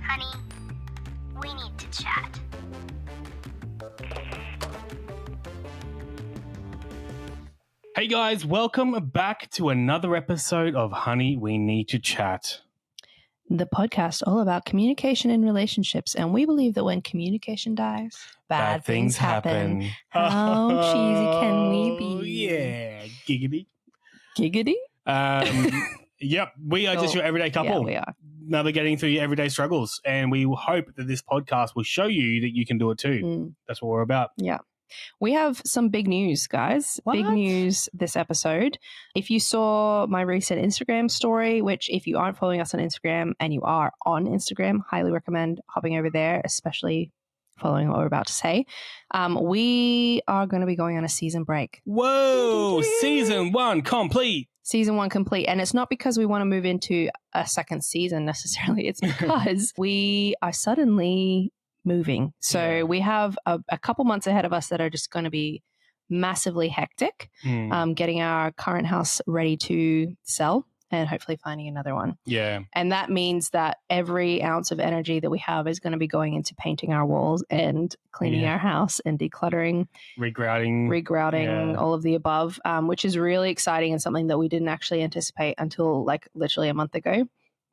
Honey, we need to chat. Hey guys, welcome back to another episode of Honey, We Need to Chat. The podcast all about communication in relationships, and we believe that when communication dies, bad things happen. How cheesy can we be? Yeah, giggity. Giggity? Yep, we are just your everyday couple. Yeah, we are. Navigating through your everyday struggles, and we hope that this podcast will show you that you can do it too. That's what we're about. Yeah. We have some big news, guys. What? Big news this episode. If you saw my recent Instagram story, which if you aren't following us on Instagram and you are on Instagram, highly recommend hopping over there, especially following what we're about to say. We are going to be going on a season break. Whoa, season 1 complete. Season 1 complete. And it's not because we want to move into a second season necessarily. It's because we are suddenly moving. So we have a couple months ahead of us that are just going to be massively hectic, getting our current house ready to sell and hopefully finding another one. Yeah. And that means that every ounce of energy that we have is going to be going into painting our walls and cleaning our house and decluttering, regrouting, all of the above, which is really exciting and something that we didn't actually anticipate until like literally a month ago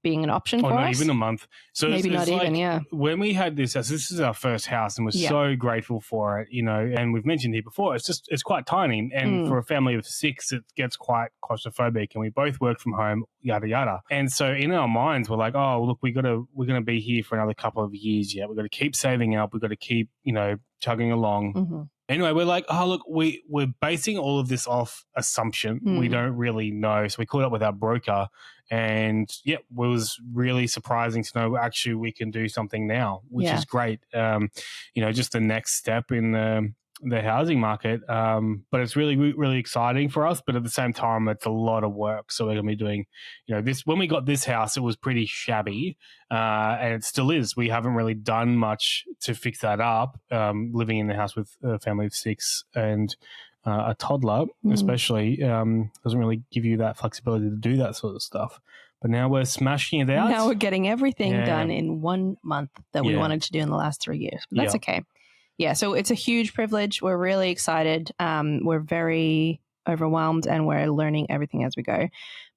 being an option for us. Not even a month. So maybe not even, when we had this is our first house and we're so grateful for it, and we've mentioned here before, it's quite tiny, and for a family of 6 it gets quite claustrophobic, and we both work from home, yada yada. And so in our minds we're like, oh look, we're gonna be here for another couple of years yet. We've got to keep saving up, we've got to keep, chugging along. Anyway, we're like, oh, look, we're basing all of this off assumption. We don't really know. So we caught up with our broker, and it was really surprising to know actually we can do something now, which is great. Just the next step in the housing market. But it's really, really exciting for us. But at the same time, it's a lot of work. So we're going to be doing, this. When we got this house, it was pretty shabby, and it still is. We haven't really done much to fix that up. Living in the house with a family of 6 and a toddler, especially, doesn't really give you that flexibility to do that sort of stuff. But now we're smashing it out. Now we're getting everything done in 1 month that we wanted to do in the last 3 years. But that's okay. Yeah, so it's a huge privilege. We're really excited. We're very overwhelmed, and we're learning everything as we go.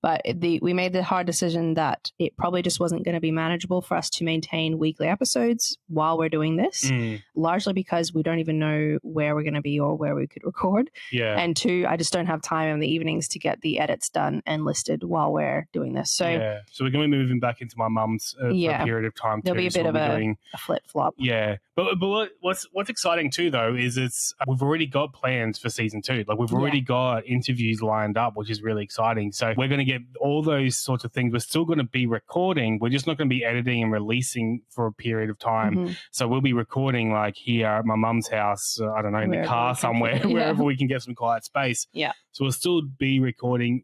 But we made the hard decision that it probably just wasn't going to be manageable for us to maintain weekly episodes while we're doing this, largely because we don't even know where we're going to be or where we could record. Yeah. And 2, I just don't have time in the evenings to get the edits done and listed while we're doing this. So we're going to be moving back into my mum's for a period of time. There'll be a bit of a flip-flop. Yeah. But what's exciting too, though, is we've already got plans for season 2. Like we've already got interviews lined up, which is really exciting. So we're going to get all those sorts of things. We're still going to be recording. We're just not going to be editing and releasing for a period of time. So we'll be recording like here at my mum's house, I don't know, in the car somewhere, wherever we can get some quiet space. Yeah. So we'll still be recording.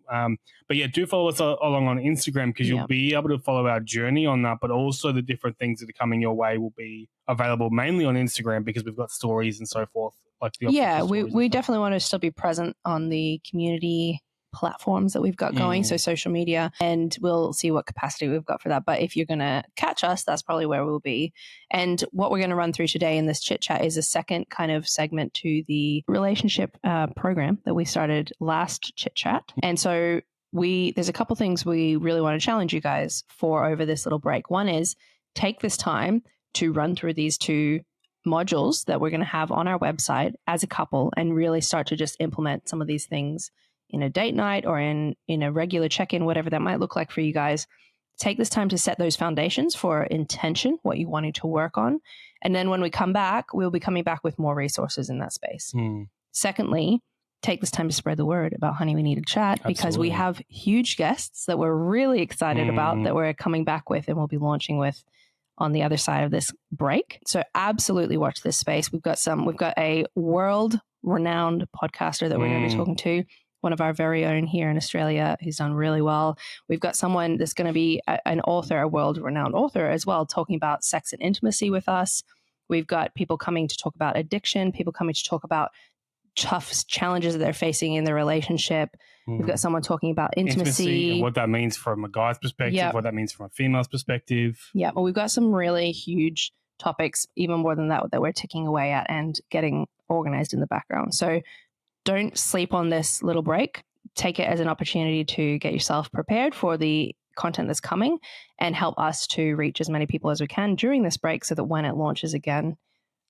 But yeah, do follow us along on Instagram, because you'll be able to follow our journey on that, but also the different things that are coming your way will be available mainly on Instagram, because we've got stories and so forth. We definitely want to still be present on the community platforms that we've got going, so social media, and we'll see what capacity we've got for that. But if you're going to catch us, that's probably where we'll be. And what we're going to run through today in this chit chat is a second kind of segment to the relationship program that we started last chit chat. And so there's a couple things we really want to challenge you guys for over this little break. One is take this time to run through these 2 modules that we're going to have on our website as a couple, and really start to just implement some of these things in a date night or in a regular check-in, whatever that might look like for you guys. Take this time to set those foundations for intention, what you wanted to work on. And then when we come back, we'll be coming back with more resources in that space. Secondly, take this time to spread the word about Honey, We Need to Chat, because we have huge guests that we're really excited about, that we're coming back with and we'll be launching with on the other side of this break. So absolutely watch this space. We've got a world-renowned podcaster that we're going to be talking to, one of our very own here in Australia who's done really well. We've got someone that's going to be an author, a world-renowned author as well, talking about sex and intimacy with us. We've got people coming to talk about addiction, people coming to talk about tough challenges that they're facing in their relationship. We've got someone talking about intimacy and what that means from a guy's perspective, what that means from a female's perspective. Yeah, well, we've got some really huge topics, even more than that we're ticking away at and getting organized in the background. So don't sleep on this little break. Take it as an opportunity to get yourself prepared for the content that's coming and help us to reach as many people as we can during this break so that when it launches again,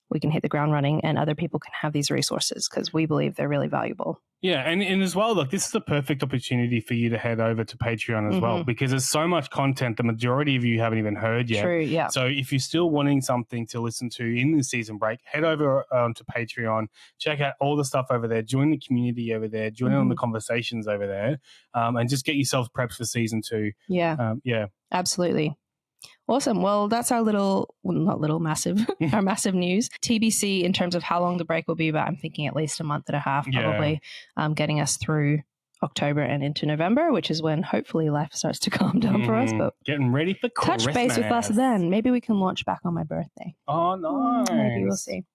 we can hit the ground running and other people can have these resources because we believe they're really valuable. Yeah, and as well, look, this is the perfect opportunity for you to head over to Patreon as well because there's so much content the majority of you haven't even heard yet. True, yeah. So if you're still wanting something to listen to in the season break, head over to Patreon, check out all the stuff over there, join the community over there, join in on the conversations over there, and just get yourselves prepped for season 2. Yeah. Absolutely. Awesome. Well, that's our massive news. TBC in terms of how long the break will be, but I'm thinking at least a month and a half probably, getting us through October and into November, which is when hopefully life starts to calm down for us. But getting ready for Christmas. Touch base with us then. Maybe we can launch back on my birthday. Oh, nice. Maybe we'll see.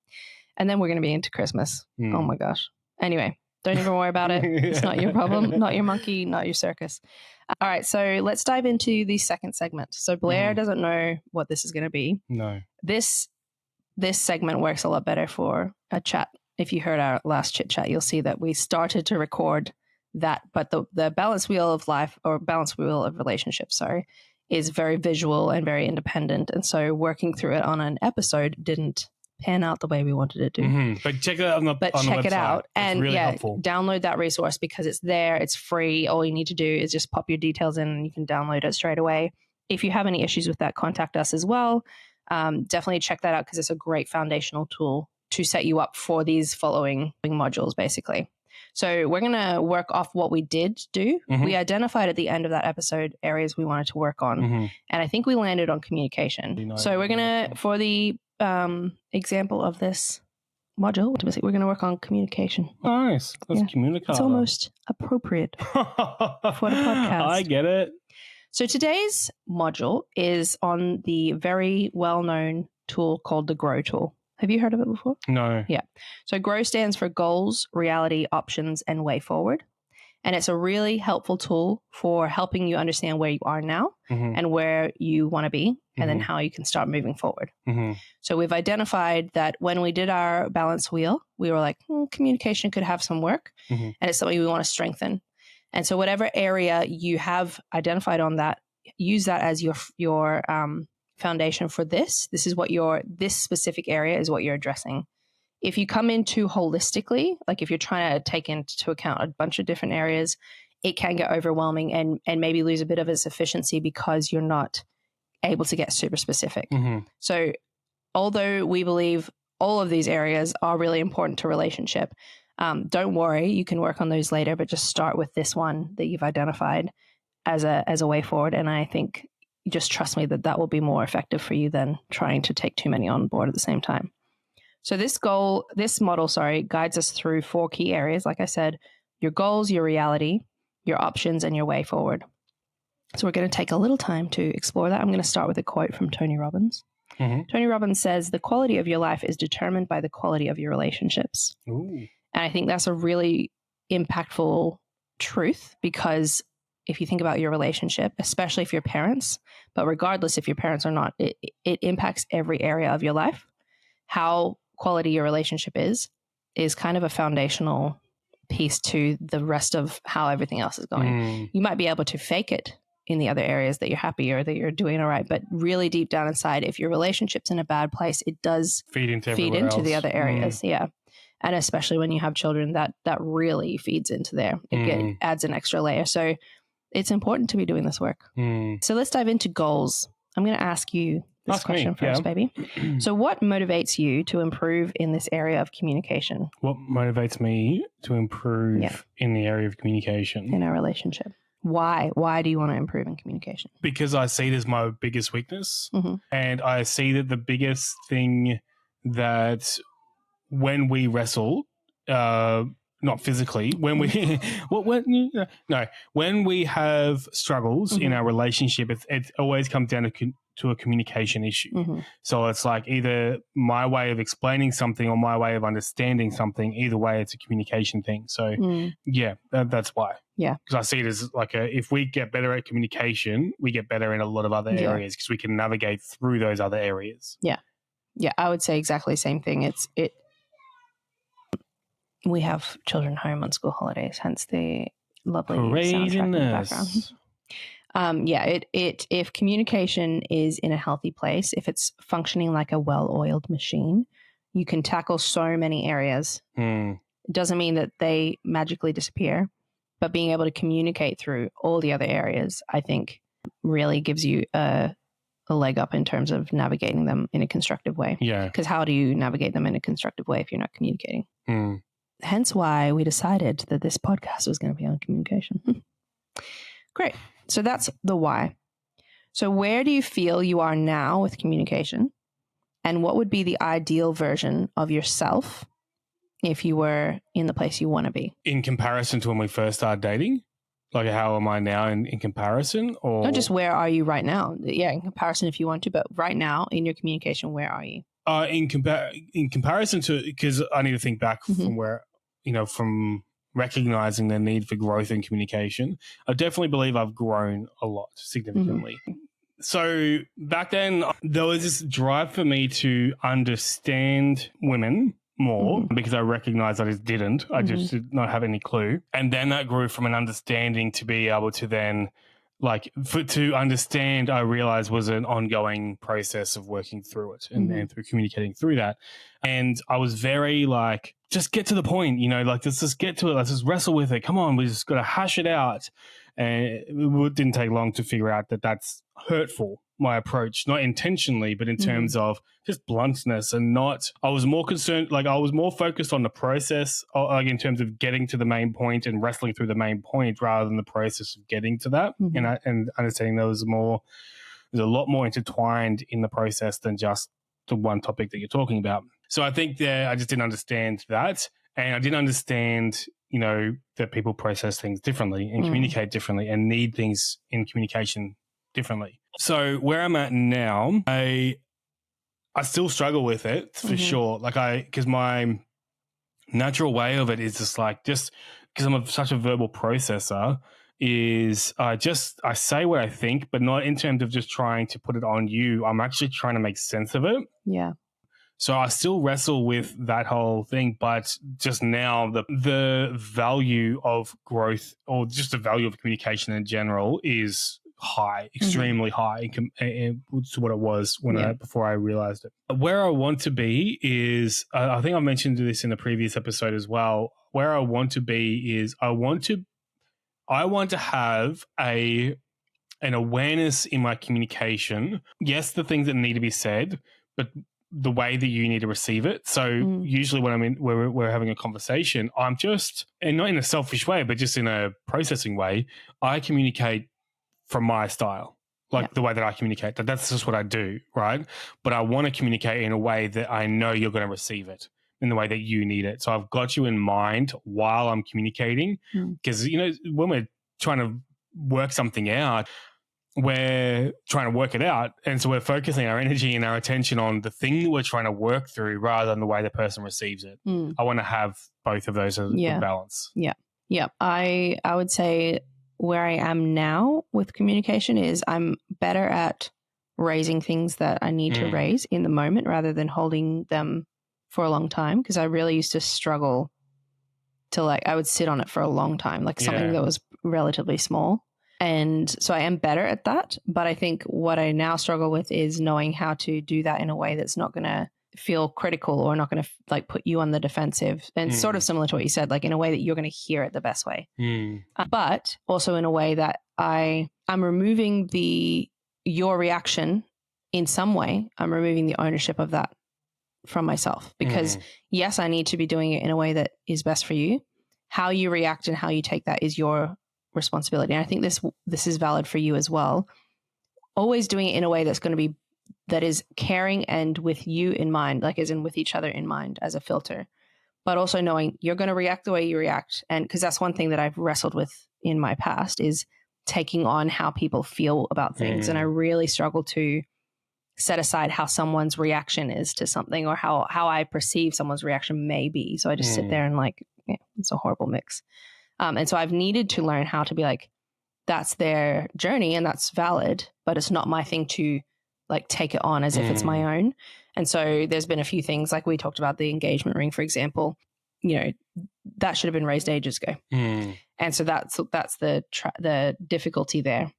And then we're going to be into Christmas. Oh my gosh. Anyway, don't even worry about it. It's not your problem, not your monkey, not your circus. All right, so let's dive into the second segment. So Blair doesn't know what this is going to be. No. This segment works a lot better for a chat. If you heard our last chit chat, you'll see that we started to record that, but the balance wheel of life or balance wheel of relationships, is very visual and very independent. And so working through it on an episode didn't pan out the way we wanted it to. But check it out on the website. It out and really helpful. Download that resource because it's there. It's free. All you need to do is just pop your details in and you can download it straight away. If you have any issues with that, contact us as well. Definitely check that out because it's a great foundational tool to set you up for these following modules, basically. So we're going to work off what we did do. We identified at the end of that episode areas we wanted to work on. And I think we landed on communication. So we're going to, for the example of this module, we're going to work on communication. Nice. That's communicator. It's almost appropriate for the podcast. I get it. So today's module is on the very well-known tool called the GROW tool. Have you heard of it before? No. Yeah. So GROW stands for Goals, Reality, Options, and Way Forward. And it's a really helpful tool for helping you understand where you are now and where you want to be and then how you can start moving forward. So we've identified that when we did our balance wheel, we were like, communication could have some work and it's something we want to strengthen. And so whatever area you have identified on that, use that as your foundation for this. This is what this specific area is what you're addressing. If you come in too holistically, like if you're trying to take into account a bunch of different areas, it can get overwhelming and maybe lose a bit of its efficiency because you're not able to get super specific. So although we believe all of these areas are really important to relationship, don't worry, you can work on those later, but just start with this one that you've identified as a way forward. And I think just trust me that will be more effective for you than trying to take too many on board at the same time. So this model, guides us through 4 key areas. Like I said, your goals, your reality, your options, and your way forward. So we're going to take a little time to explore that. I'm going to start with a quote from Tony Robbins. Tony Robbins says, "The quality of your life is determined by the quality of your relationships." Ooh. And I think that's a really impactful truth because if you think about your relationship, especially if you're parents, but regardless if your parents or not, it impacts every area of your life. How quality your relationship is kind of a foundational piece to the rest of how everything else is going. You might be able to fake it in the other areas that you're happy or that you're doing all right, but really deep down inside, if your relationship's in a bad place, it does feed into the other areas. Yeah. And especially when you have children, that really feeds into there. It adds an extra layer. So it's important to be doing this work. So let's dive into goals. I'm going to ask you this question first, baby. So what motivates you to improve in this area of communication? What motivates me to improve in the area of communication? In our relationship. Why? Why do you want to improve in communication? Because I see it as my biggest weakness. And I see that the biggest thing that when we wrestle, not physically, when we when we have struggles in our relationship, it always comes down to to a communication issue. Mm-hmm. So it's like either my way of explaining something or my way of understanding something. Either way, it's a communication thing. So yeah, that's why. Yeah. Because I see it as like if we get better at communication, we get better in a lot of other areas because we can navigate through those other areas. Yeah. Yeah, I would say exactly the same thing. We have children home on school holidays, hence the lovely soundtrack in the background. If communication is in a healthy place, if it's functioning like a well-oiled machine, you can tackle so many areas. It doesn't mean that they magically disappear, but being able to communicate through all the other areas, I think, really gives you a leg up in terms of navigating them in a constructive way. Yeah. Because how do you navigate them in a constructive way if you're not communicating? Hence why we decided that this podcast was going to be on communication. Great. So that's the why. So where do you feel you are now with communication? And what would be the ideal version of yourself if you were in the place you want to be? In comparison to when we first started dating? Like how am I now in comparison? Or not just where are you right now? Yeah, in comparison if you want to, but right now in your communication, where are you? In comparison to, because I need to think back from where, from recognizing the need for growth in communication, I definitely believe I've grown a lot significantly. So back then there was this drive for me to understand women more because I recognized I just didn't. I just did not have any clue. And then that grew from an understanding to be able to then to understand, I realized was an ongoing process of working through it and through communicating through that. And I was very just get to the point, let's just get to it. Let's just wrestle with it. Come on, we just got to hash it out. And it didn't take long to figure out that that's hurtful, my approach, not intentionally, but in terms of just bluntness and I was more concerned, I was more focused on the process, in terms of getting to the main point and wrestling through the main point rather than the process of getting to that. And understanding there's a lot more intertwined in the process than just the one topic that you're talking about. So I think that I just didn't understand that. And I didn't understand, that people process things differently and communicate differently and need things in communication differently. So where I'm at now, I still struggle with it for sure. Because my natural way of it is just because I'm such a verbal processor, is I say what I think, but not in terms of just trying to put it on you. I'm actually trying to make sense of it. Yeah. So I still wrestle with that whole thing, but just now the value of growth or just the value of communication in general is high, extremely high to what it was before I realized it. Where I want to be is, I think I mentioned this in a previous episode as well. Where I want to be is I want to have an awareness in my communication. Yes, the things that need to be said, but the way that you need to receive it. So usually when we're having a conversation, I'm just, and not in a selfish way, but just in a processing way, I communicate from my style, the way that I communicate. That's just what I do, right? But I want to communicate in a way that I know you're going to receive it in the way that you need it. So I've got you in mind while I'm communicating, because, when we're trying to work something out, we're trying to work it out. And so we're focusing our energy and our attention on the thing that we're trying to work through rather than the way the person receives it. I want to have both of those as a good balance. Yeah. Yeah. I would say where I am now with communication is I'm better at raising things that I need to raise in the moment rather than holding them for a long time. Because I really used to struggle to I would sit on it for a long time, something that was relatively small. And so I am better at that. But I think what I now struggle with is knowing how to do that in a way that's not going to feel critical or not going to put you on the defensive. And sort of similar to what you said, in a way that you're going to hear it the best way. But also in a way that I'm removing your reaction in some way. I'm removing the ownership of that from myself because yes, I need to be doing it in a way that is best for you. How you react and how you take that is your responsibility. And I think this is valid for you as well. Always doing it in a way that is caring and with you in mind, as in with each other in mind as a filter, but also knowing you're going to react the way you react. And because that's one thing that I've wrestled with in my past is taking on how people feel about things. And I really struggle to set aside how someone's reaction is to something or how I perceive someone's reaction may be. So I just sit there and like, yeah, it's a horrible mix. And so I've needed to learn how to be like, that's their journey and that's valid, but it's not my thing to like take it on as if it's my own. And so there's been a few things like we talked about the engagement ring, for example, you know, that should have been raised ages ago. And so that's the difficulty there.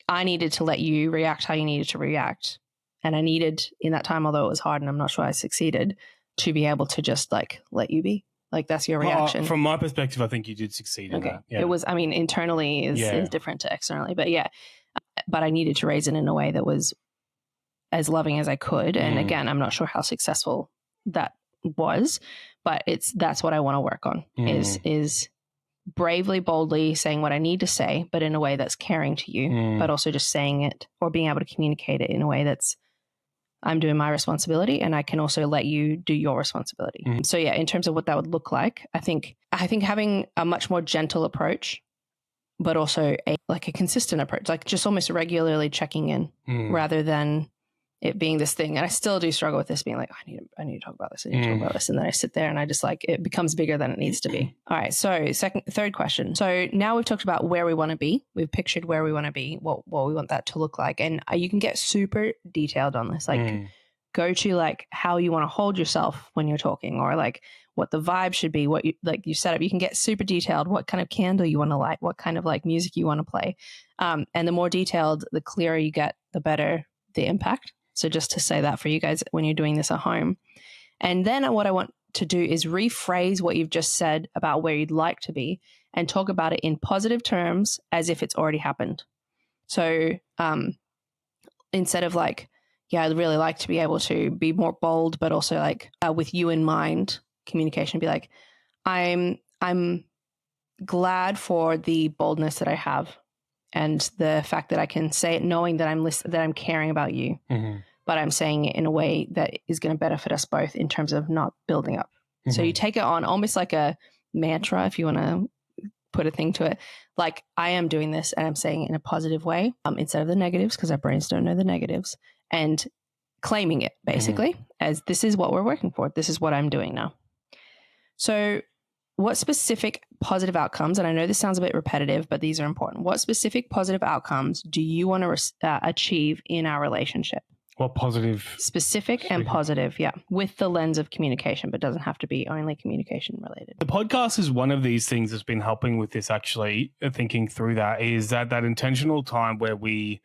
I needed to let you react how you needed to react. And I needed in that time, although it was hard and I'm not sure I succeeded, to be able to just like let you be. Like that's your reaction. From my perspective, I think you did succeed in that. Yeah. It was, I mean, internally is different to externally, but yeah. But I needed to raise it in a way that was as loving as I could. And again, I'm not sure how successful that was, but that's what I want to work on is bravely, boldly saying what I need to say, but in a way that's caring to you, but also just saying it or being able to communicate it in a way that's I'm doing my responsibility and I can also let you do your responsibility. So yeah, in terms of what that would look like, I think having a much more gentle approach, but also a consistent approach, like just almost regularly checking in rather than it being this thing. And I still do struggle with this being like, I need to talk about this. I need to talk about this. And then I sit there and I just like, it becomes bigger than it needs to be. All right. So third question. So now we've talked about where we want to be. We've pictured where we want to be, what we want that to look like. And you can get super detailed on this, like go to like how you want to hold yourself when you're talking or like what the vibe should be, what you set up. You can get super detailed, what kind of candle you want to light, what kind of like music you want to play. And the more detailed, the clearer you get, the better the impact. So just to say that for you guys when you're doing this at home. And then what I want to do is rephrase what you've just said about where you'd like to be and talk about it in positive terms as if it's already happened. So instead of like, yeah, I'd really like to be able to be more bold, but also like with you in mind, communication, be like, I'm glad for the boldness that I have and the fact that I can say it knowing that I'm caring about you. But I'm saying it in a way that is going to benefit us both in terms of not building up. So you take it on almost like a mantra, if you want to put a thing to it, like I am doing this and I'm saying it in a positive way instead of the negatives because our brains don't know the negatives and claiming it basically as this is what we're working for. This is what I'm doing now. So what specific positive outcomes, and I know this sounds a bit repetitive, but these are important. What specific positive outcomes do you want to achieve in our relationship? What positive? Specific and positive, yeah, with the lens of communication, but doesn't have to be only communication related. The podcast is one of these things that's been helping with this actually, thinking through that is that intentional time where we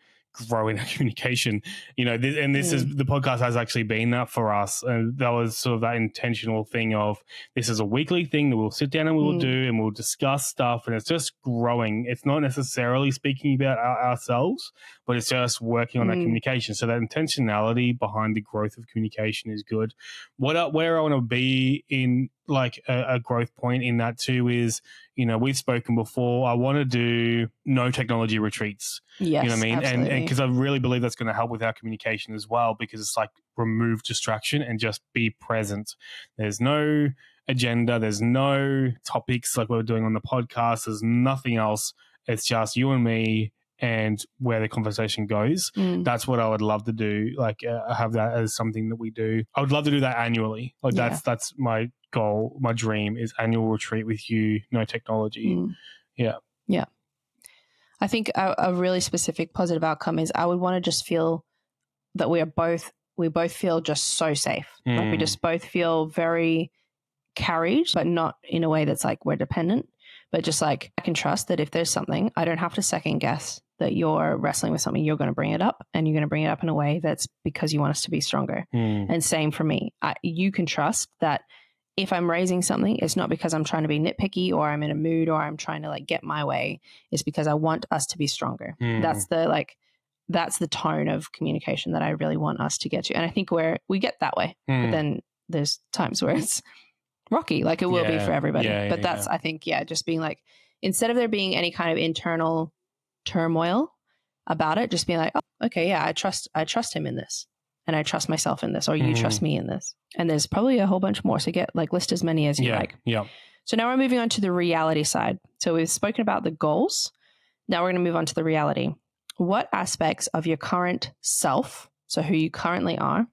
grow in our communication, you know, this is the podcast has actually been that for us. And that was sort of that intentional thing of this is a weekly thing that we'll sit down and we'll do and we'll discuss stuff and it's just growing. It's not necessarily speaking about ourselves, but it's just working on that communication. So that intentionality behind the growth of communication is good. Where I want to be in like a growth point in that too is, you know, we've spoken before. I want to do no technology retreats. Yes, you know what I mean? Absolutely. And because I really believe that's going to help with our communication as well, because it's like remove distraction and just be present. There's no agenda. There's no topics like we're doing on the podcast. There's nothing else. It's just you and me and where the conversation goes. That's what I would love to do. Like have that as something that we do. I would love to do that annually. Like that's my goal. My dream is annual retreat with you, no technology. Yeah. I think a really specific positive outcome is I would want to just feel that we both feel just so safe. Like we just both feel very carried, but not in a way that's like we're dependent, but just like I can trust that if there's something, I don't have to second guess that you're wrestling with something, you're going to bring it up and you're going to bring it up in a way that's because you want us to be stronger. And same for me. You can trust that if I'm raising something, it's not because I'm trying to be nitpicky or I'm in a mood or I'm trying to like get my way. It's because I want us to be stronger. That's the tone of communication that I really want us to get to. And I think we get that way, but then there's times where it's rocky, like it will be for everybody. But that's, I think, just being like, instead of there being any kind of internal turmoil about it, just being like, oh, okay, I trust him in this. And I trust myself in this, or you trust me in this. And there's probably a whole bunch more. So list as many as you like. Yeah. So now we're moving on to the reality side. So we've spoken about the goals. Now we're going to move on to the reality. What aspects of your current self, so who you currently are,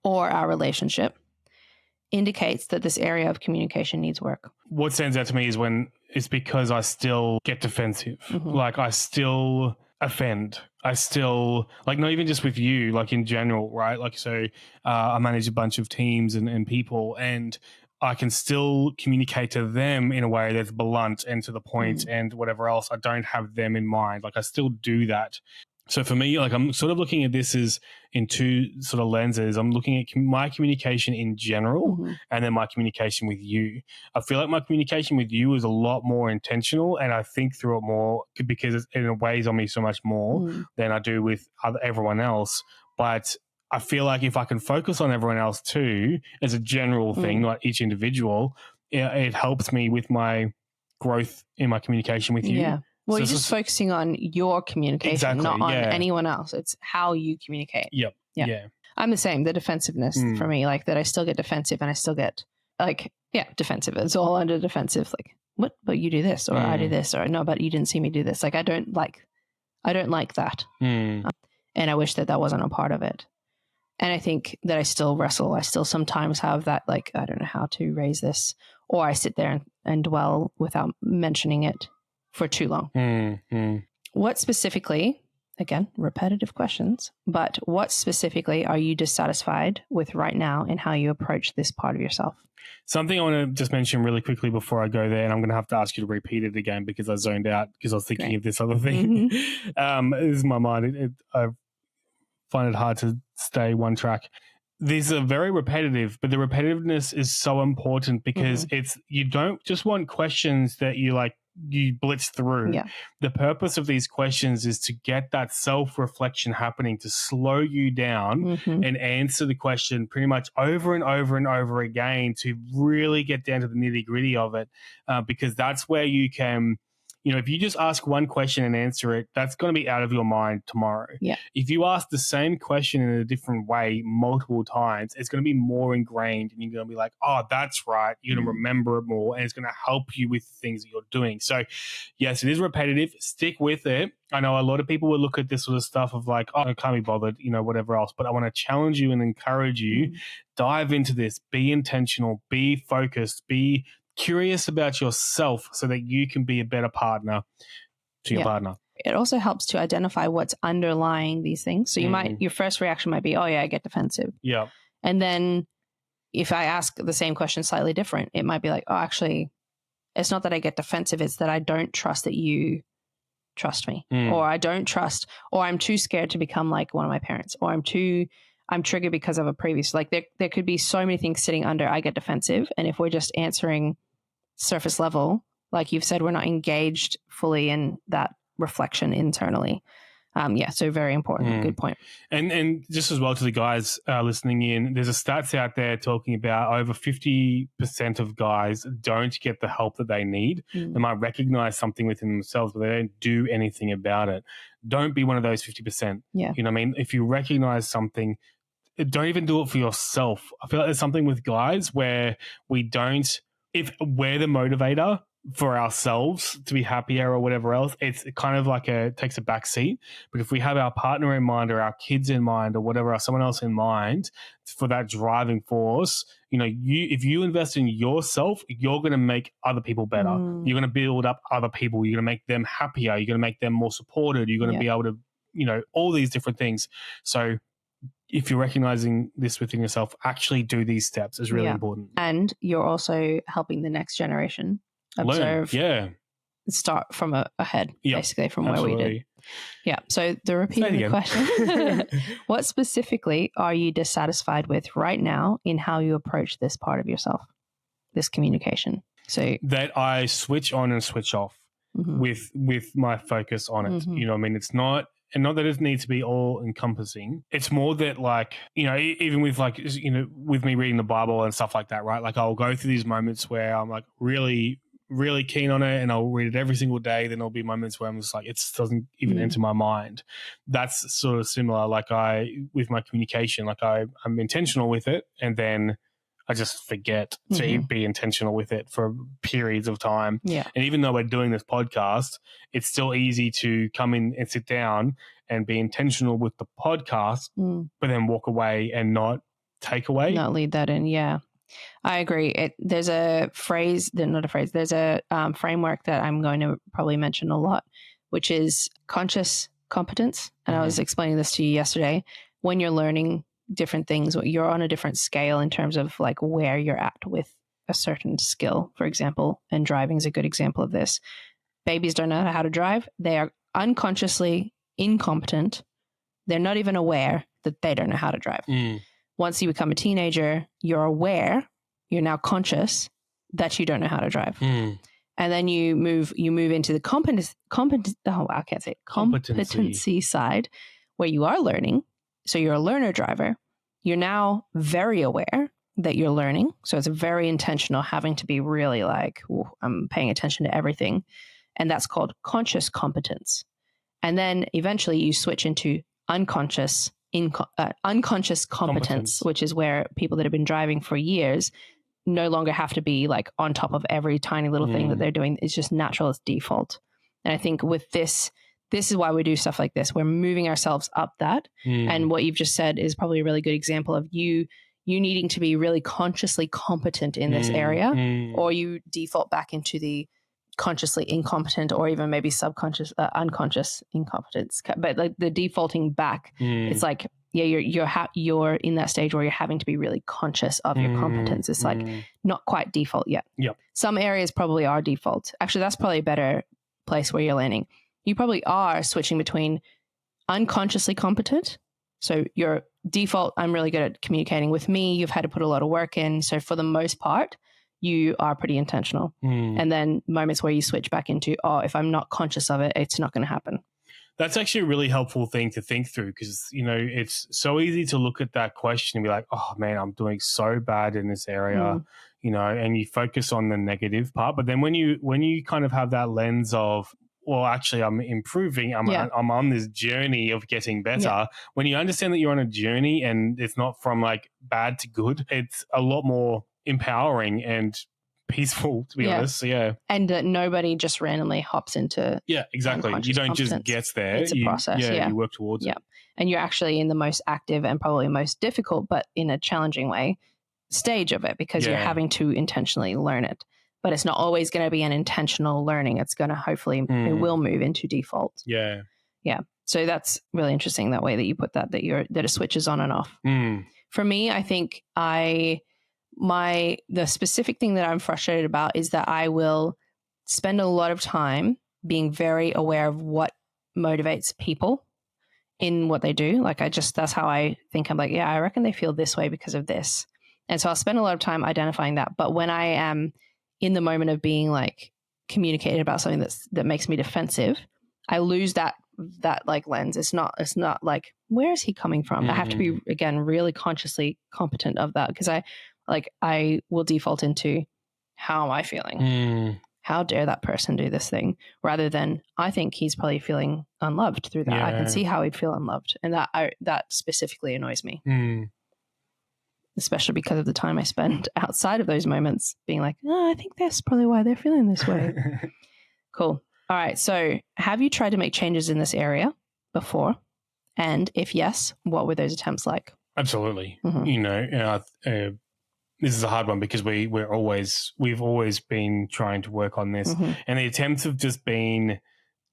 or our relationship, indicates that this area of communication needs work. What stands out to me is when it's because I still get defensive. Like I still offend. I still, like, not even just with you, like in general, right? Like, so I manage a bunch of teams and people, and I can still communicate to them in a way that's blunt and to the point and whatever else. I don't have them in mind. Like I still do that. So for me, like I'm sort of looking at this as in two sort of lenses. I'm looking at my communication in general and then my communication with you. I feel like my communication with you is a lot more intentional, and I think through it more because it weighs on me so much more than I do with everyone else. But I feel like if I can focus on everyone else too, as a general thing, not each individual, it helps me with my growth in my communication with you. Yeah. Well, so you're just focusing on your communication, not on anyone else. It's how you communicate. Yep. Yeah. I'm the same. The defensiveness for me, like that I still get defensive and I still get like, defensive. It's all under defensive. Like, what? But you do this, or I do this, or no, but you didn't see me do this. Like, I don't like that. And I wish that wasn't a part of it. And I think that I still wrestle. I still sometimes have that, like, I don't know how to raise this, or I sit there and dwell without mentioning it for too long. What specifically, again, repetitive questions, but what specifically are you dissatisfied with right now in how you approach this part of yourself? Something I want to just mention really quickly before I go there, and I'm going to have to ask you to repeat it again because I zoned out because I was thinking of this other thing. This is my mind. I find it hard to stay one track. These are very repetitive, but the repetitiveness is so important because you don't just want questions that you blitz through. The purpose of these questions is to get that self-reflection happening, to slow you down and answer the question pretty much over and over and over again to really get down to the nitty-gritty of it, because that's where you can, if you just ask one question and answer it, that's going to be out of your mind tomorrow. If you ask the same question in a different way multiple times, it's going to be more ingrained and you're going to be like, oh, that's right. You're going to remember it more and it's going to help you with the things that you're doing. So yes, it is repetitive. Stick with it. I know a lot of people will look at this sort of stuff of like, oh, I can't be bothered, whatever else. But I want to challenge you and encourage you, dive into this, be intentional, be focused, be curious about yourself so that you can be a better partner to your partner. It also helps to identify what's underlying these things. So your first reaction might be, oh yeah, I get defensive. Yeah. And then if I ask the same question slightly different, it might be like, oh, actually, it's not that I get defensive. It's that I don't trust that you trust me, or I don't trust, or I'm too scared to become like one of my parents, or I'm triggered because of a previous, like there could be so many things sitting under I get defensive. And if we're just answering surface level, like you've said, we're not engaged fully in that reflection internally. So very important. Good point. And just as well to the guys listening in, there's a stats out there talking about over 50% of guys don't get the help that they need. They might recognize something within themselves, but they don't do anything about it. Don't be one of those 50%. You know what I mean? If you recognize something, don't even do it for yourself. I feel like there's something with guys where if we're the motivator for ourselves to be happier or whatever else, it's kind of like takes a back seat. But if we have our partner in mind or our kids in mind or whatever, or someone else in mind for that driving force, if you invest in yourself, you're going to make other people better. You're going to build up other people. You're going to make them happier. You're going to make them more supported. You're going to be able to, all these different things. So if you're recognizing this within yourself, actually do these steps is really important. And you're also helping the next generation observe, start from ahead, basically from where we did. Yeah. So the repeating question, what specifically are you dissatisfied with right now in how you approach this part of yourself, this communication? So that I switch on and switch off with my focus on it. You know what I mean? It's not, and not that it needs to be all encompassing. It's more that even with with me reading the Bible and stuff like that, right? Like I'll go through these moments where I'm like really, really keen on it and I'll read it every single day. Then there'll be moments where I'm just like, it doesn't even enter my mind. That's sort of similar. With my communication, I'm intentional with it and then I just forget to be intentional with it for periods of time. Yeah. And even though we're doing this podcast, it's still easy to come in and sit down and be intentional with the podcast, but then walk away and not take away. Not lead that in. Yeah. I agree. There's a phrase, not a phrase, there's a framework that I'm going to probably mention a lot, which is conscious competence. And I was explaining this to you yesterday. When you're learning different things, you're on a different scale in terms of like where you're at with a certain skill, for example, and driving is a good example of this. Babies don't know how to drive. They are unconsciously incompetent. They're not even aware that they don't know how to drive. Once you become a teenager, you're aware, you're now conscious that you don't know how to drive. And then you move into the competency side where you are learning. So you're a learner driver. You're now very aware that you're learning. So it's very intentional, having to be really like, I'm paying attention to everything. And that's called conscious competence. And then eventually you switch into unconscious competence, which is where people that have been driving for years no longer have to be like on top of every tiny little thing that they're doing. It's just natural, it's default. And I think with this is why we do stuff like this. We're moving ourselves up that. And what you've just said is probably a really good example of you needing to be really consciously competent in this area, or you default back into the consciously incompetent, or even maybe subconscious, unconscious incompetence. But like the defaulting back, it's like, you're in that stage where you're having to be really conscious of your competence. It's like not quite default yet. Yep. Some areas probably are default. Actually, that's probably a better place where you're landing. You probably are switching between unconsciously competent. So your default, I'm really good at communicating with me. You've had to put a lot of work in. So for the most part, you are pretty intentional. And then moments where you switch back into, if I'm not conscious of it, it's not going to happen. That's actually a really helpful thing to think through, because, it's so easy to look at that question and be like, oh man, I'm doing so bad in this area, and you focus on the negative part. But then when you kind of have that lens of, well, actually I'm improving, I'm on this journey of getting better. When you understand that you're on a journey and it's not from like bad to good, it's a lot more empowering and peaceful, to be honest. And nobody just randomly hops into exactly. You don't just get there. It's a process. You work towards it. And you're actually in the most active and probably most difficult, but in a challenging way, stage of it, because you're having to intentionally learn it. But it's not always going to be an intentional learning. It's going to hopefully it will move into default. So that's really interesting, that way that you put that it switches on and off. For me, I think the specific thing that I'm frustrated about is that I will spend a lot of time being very aware of what motivates people in what they do. Like that's how I think. I'm like, I reckon they feel this way because of this. And so I'll spend a lot of time identifying that. But when I am in the moment of being like communicated about something that makes me defensive, I lose that like lens. It's not like, where is he coming from? I have to be, again, really consciously competent of that, because I will default into, how am I feeling? How dare that person do this thing? Rather than, I think he's probably feeling unloved through that. I can see how he'd feel unloved. And that specifically annoys me. Especially because of the time I spend outside of those moments being like, I think that's probably why they're feeling this way. Cool. All right. So have you tried to make changes in this area before? And if yes, what were those attempts like? Absolutely. This is a hard one, because we've always been trying to work on this, and the attempts have just been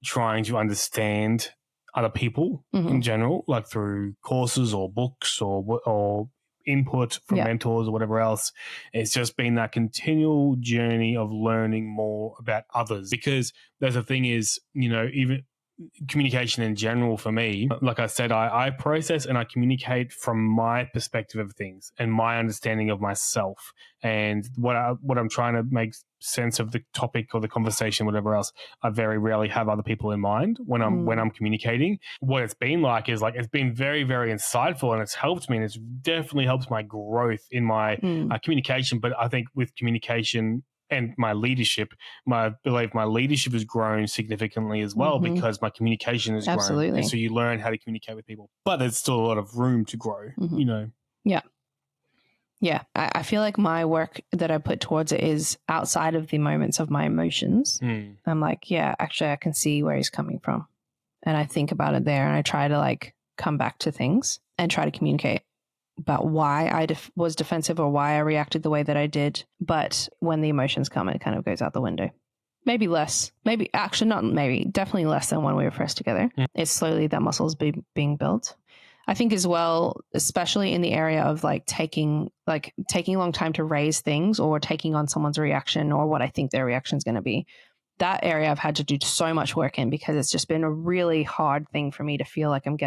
trying to understand other people in general, like through courses or books or input from mentors or whatever else. It's just been that continual journey of learning more about others, because the thing is, even communication in general for me, like I said, I process and I communicate from my perspective of things and my understanding of myself, and what I'm trying to make sense of the topic or the conversation, whatever else. I very rarely have other people in mind when I'm communicating. What it's been like is it's been very, very insightful, and it's helped me, and it's definitely helped my growth in my communication. But I think with communication and my leadership, I believe my leadership has grown significantly as well, because my communication has grown. And so you learn how to communicate with people. But there's still a lot of room to grow, Yeah. Yeah. I feel like my work that I put towards it is outside of the moments of my emotions. I'm like, yeah, actually I can see where he's coming from. And I think about it there and I try to like come back to things and try to communicate about why I was defensive or why I reacted the way that I did. But when the emotions come, it kind of goes out the window. Maybe less, maybe actually not maybe, definitely less than when we were first together. It's slowly that muscle's being built. I think as well, especially in the area of like taking a long time to raise things or taking on someone's reaction or what I think their reaction is going to be. That area I've had to do so much work in because it's just been a really hard thing for me to feel like I'm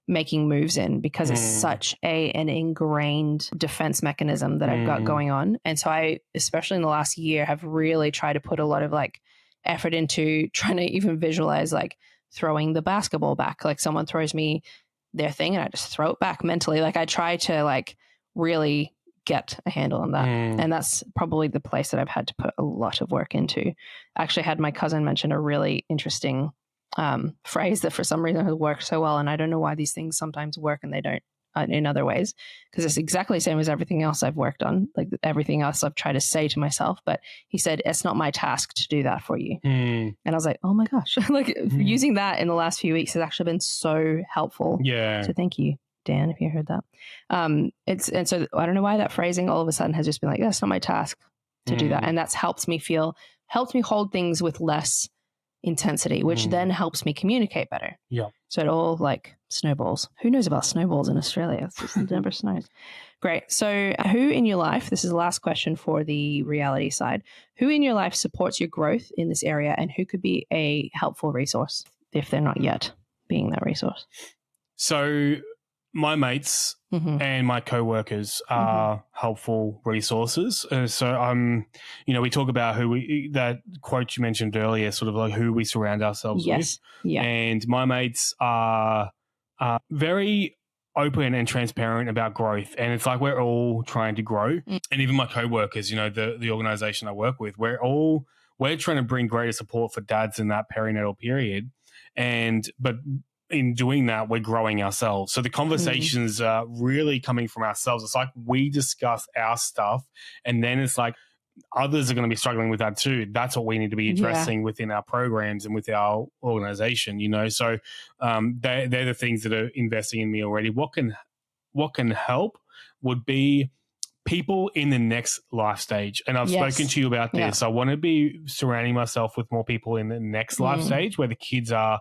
making moves in because it's such an ingrained defense mechanism that I've got going on. And so I, especially in the last year, have really tried to put a lot of like effort into trying to even visualize like throwing the basketball back. Like someone throws me their thing and I just throw it back mentally. Like I try to like really get a handle on that. And that's probably the place that I've had to put a lot of work into. I actually had my cousin mention a really interesting phrase that for some reason has worked so well. And I don't know why these things sometimes work and they don't in other ways, because it's exactly the same as everything else I've worked on, like everything else I've tried to say to myself. But he said, it's not my task to do that for you. And I was like, oh my gosh, like using that in the last few weeks has actually been so helpful. Yeah. So thank you, Dan, if you heard that. And so I don't know why that phrasing all of a sudden has just been like, that's not my task to do that. And that's helped me hold things with less intensity, which then helps me communicate better. Yeah. So it all like snowballs. Who knows about snowballs in Australia? It never snows. Great. So who in your life, this is the last question for the reality side, who in your life supports your growth in this area and who could be a helpful resource if they're not yet being that resource? So my mates and my co-workers are helpful resources. So we talk about that quote you mentioned earlier, sort of like who we surround ourselves with. Yeah. And my mates are very open and transparent about growth. And it's like we're all trying to grow. And even my co-workers, the organization I work with, we're trying to bring greater support for dads in that perinatal period. But in doing that, we're growing ourselves. So the conversations are really coming from ourselves. It's like we discuss our stuff and then it's like others are going to be struggling with that too. That's what we need to be addressing within our programs and with our organization, So they're the things that are investing in me already. What can help would be people in the next life stage. And I've spoken to you about this. I want to be surrounding myself with more people in the next life stage where the kids are,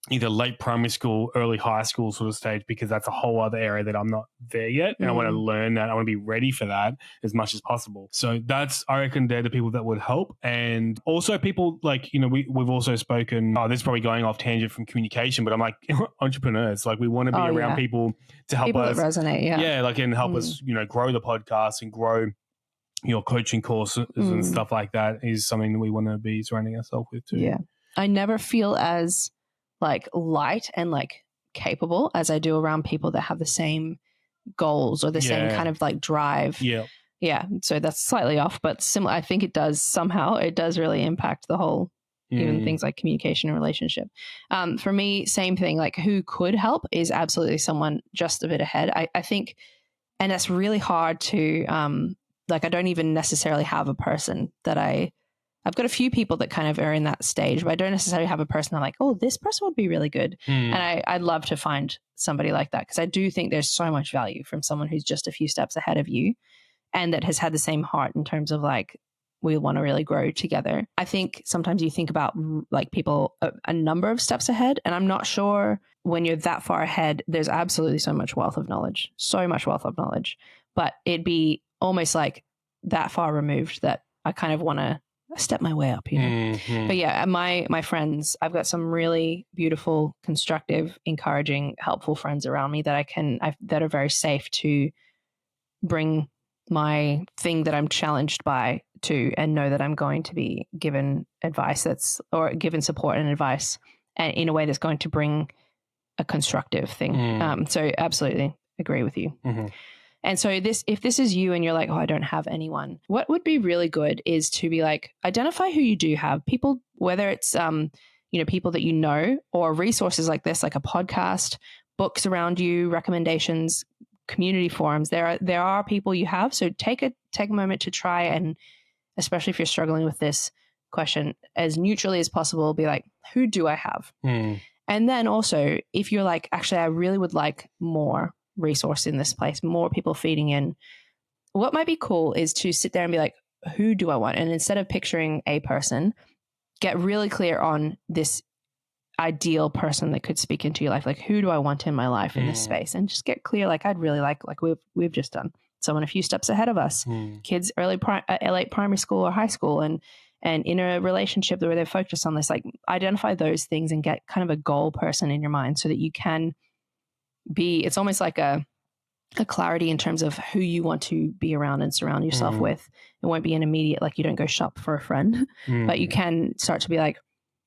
either late primary school, early high school sort of stage, because that's a whole other area that I'm not there yet. And I want to learn that. I want to be ready for that as much as possible. So I reckon they're the people that would help. And also people like, we've also spoken, this is probably going off tangent from communication, but I'm like entrepreneurs, like we want to be around people to help us. People that resonate, Yeah, like and help us, grow the podcast and grow your coaching courses and stuff like that is something that we want to be surrounding ourselves with too. Yeah. I never feel as like light and like capable as I do around people that have the same goals or the same kind of like drive. Yeah. Yeah. So that's slightly off, but similar. I think it does really impact the whole, even things like communication and relationship. For me, same thing, like who could help is absolutely someone just a bit ahead. I think, and that's really hard to, like, I don't even necessarily have a person that I've got a few people that kind of are in that stage, but I don't necessarily have a person I'm like, oh, this person would be really good. And I'd love to find somebody like that because I do think there's so much value from someone who's just a few steps ahead of you and that has had the same heart in terms of like, we want to really grow together. I think sometimes you think about like people a number of steps ahead, and I'm not sure when you're that far ahead, there's absolutely so much wealth of knowledge, but it'd be almost like that far removed that I kind of want to step my way up, But yeah, my friends, I've got some really beautiful, constructive, encouraging, helpful friends around me that that are very safe to bring my thing that I'm challenged by to, and know that I'm going to be given advice or given support and advice and in a way that's going to bring a constructive thing. So absolutely agree with you. And so if this is you and you're like, oh, I don't have anyone, what would be really good is to be like, identify who you do have, people, whether it's, people that you know, or resources like this, like a podcast, books around you, recommendations, community forums. There are people you have. So take a moment to try, and especially if you're struggling with this question, as neutrally as possible, be like, who do I have? And then also, if you're like, actually, I really would like more resource in this place, more people feeding in, what might be cool is to sit there and be like, who do I want? And instead of picturing a person, get really clear on this ideal person that could speak into your life. Like, who do I want in my life in this space? And just get clear. Like, I'd really like we've just done, someone a few steps ahead of us, kids late primary school or high school, and in a relationship where they're focused on this. Like, identify those things and get kind of a goal person in your mind so that you can be, it's almost like a clarity in terms of who you want to be around and surround yourself with. It won't be an immediate, like, you don't go shop for a friend, but you can start to be like,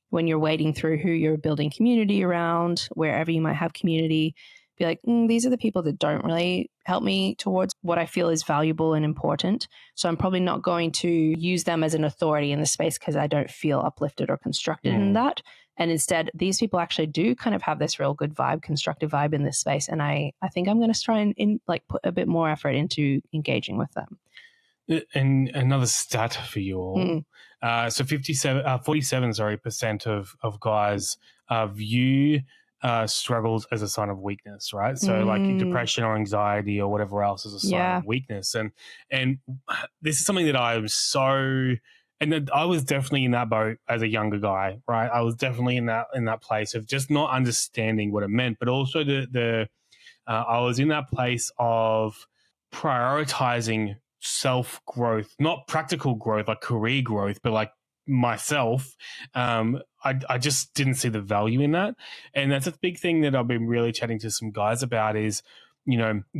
when you're wading through who you're building community around, wherever you might have community, be like, these are the people that don't really help me towards what I feel is valuable and important. So I'm probably not going to use them as an authority in the space because I don't feel uplifted or constructed in that. And instead, these people actually do kind of have this real good vibe, constructive vibe in this space. And I think I'm going to try and put a bit more effort into engaging with them. And another stat for you all. So 47% of guys view struggles as a sign of weakness, right? So like depression or anxiety or whatever else is a sign of weakness. And this is something that I'm so... And I was definitely in that boat as a younger guy, right? I was definitely in that place of just not understanding what it meant, but also I was in that place of prioritizing self-growth, not practical growth, like career growth, but like myself. I just didn't see the value in that. And that's a big thing that I've been really chatting to some guys about is,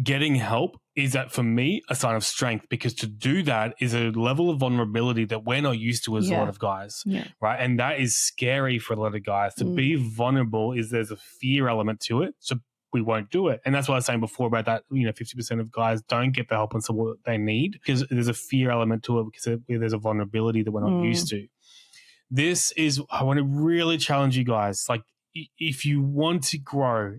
getting help is that for me a sign of strength, because to do that is a level of vulnerability that we're not used to as a lot of guys, right? And that is scary for a lot of guys. To be vulnerable there's a fear element to it. So we won't do it. And that's what I was saying before about that, 50% of guys don't get the help and support they need because there's a fear element to it, because there's a vulnerability that we're not used to. I want to really challenge you guys. Like, if you want to grow,